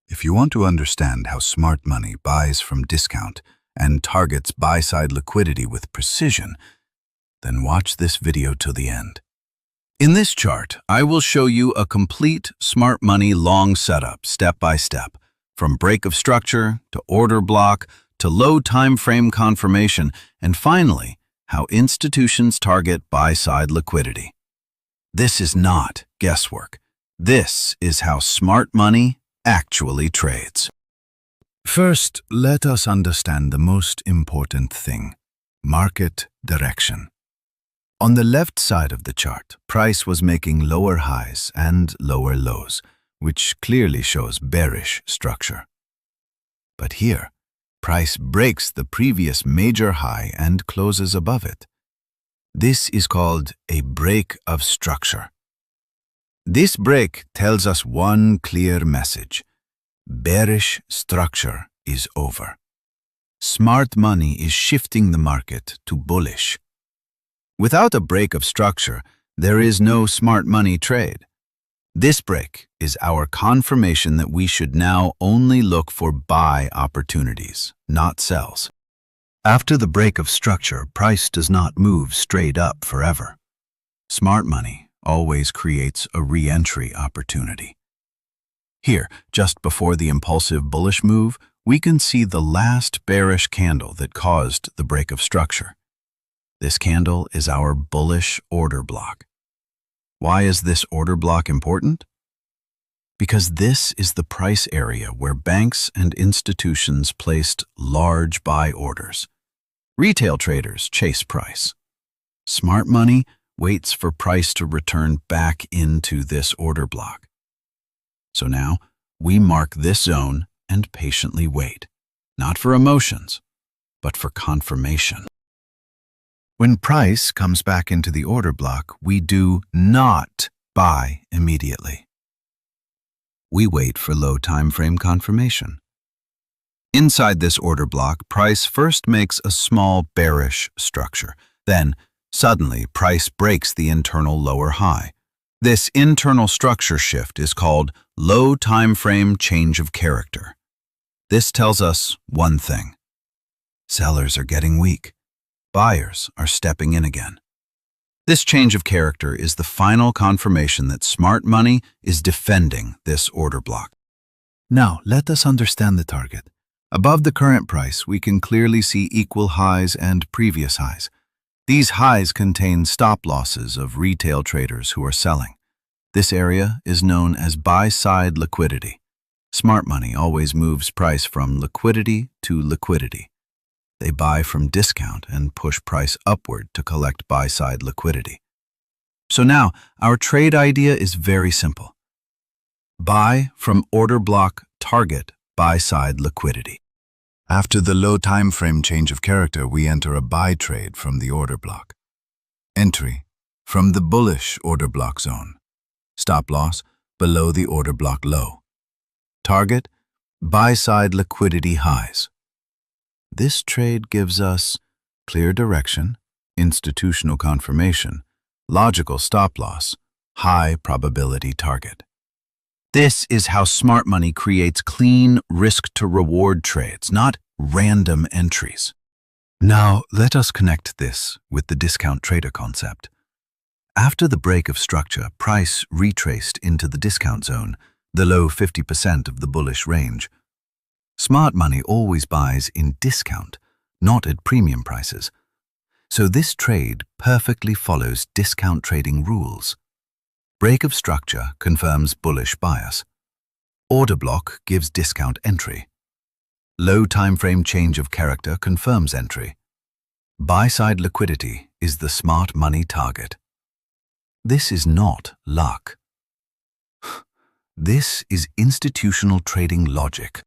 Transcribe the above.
If you want to understand how smart money buys from discount and targets buy-side liquidity with precision, then watch this video till the end. In this chart, I will show you a complete smart money long setup, step by step, from break of structure to order block to low time frame confirmation, and finally, how institutions target buy-side liquidity. This is not guesswork. This is how smart money actually trades. First, let us understand the most important thing: market direction. On the left side of the chart, price was making lower highs and lower lows, which clearly shows bearish structure. But here, price breaks the previous major high and closes above it. This is called a break of structure. This break tells us one clear message: bearish structure is over. Smart money is shifting the market to bullish. Without a break of structure, there is no smart money trade. This break is our confirmation that we should now only look for buy opportunities, not sells. After the break of structure, price does not move straight up forever. Smart money always creates a re-entry opportunity. Here, just before the impulsive bullish move, we can see the last bearish candle that caused the break of structure. This candle is our bullish order block. Why is this order block important? Because this is the price area where banks and institutions placed large buy orders. Retail traders chase price. Smart money waits for price to return back into this order block. So now, we mark this zone and patiently wait, not for emotions, but for confirmation. When price comes back into the order block, we do not buy immediately. We wait for low time frame confirmation. Inside this order block, price first makes a small bearish structure. Then, suddenly, price breaks the internal lower high. This internal structure shift is called low time frame change of character. This tells us one thing: sellers are getting weak. Buyers are stepping in again. This change of character is the final confirmation that smart money is defending this order block. Now, let us understand the target. Above the current price, we can clearly see equal highs and previous highs. These highs contain stop losses of retail traders who are selling. This area is known as buy-side liquidity. Smart money always moves price from liquidity to liquidity. They buy from discount and push price upward to collect buy-side liquidity. So now, our trade idea is very simple. Buy from order block target buy-side liquidity. After the low time frame change of character, we enter a buy trade from the order block. Entry from the bullish order block zone. Stop loss below the order block low. Target buy-side liquidity highs. This trade gives us clear direction, institutional confirmation, logical stop loss, high probability target. This is how smart money creates clean risk-to-reward trades, not random entries. Now, let us connect this with the discount trader concept. After the break of structure, price retraced into the discount zone, the low 50% of the bullish range. Smart money always buys in discount, not at premium prices. So this trade perfectly follows discount trading rules. Break of structure confirms bullish bias. Order block gives discount entry. Low time frame change of character confirms entry. Buy-side liquidity is the smart money target. This is not luck. This is institutional trading logic.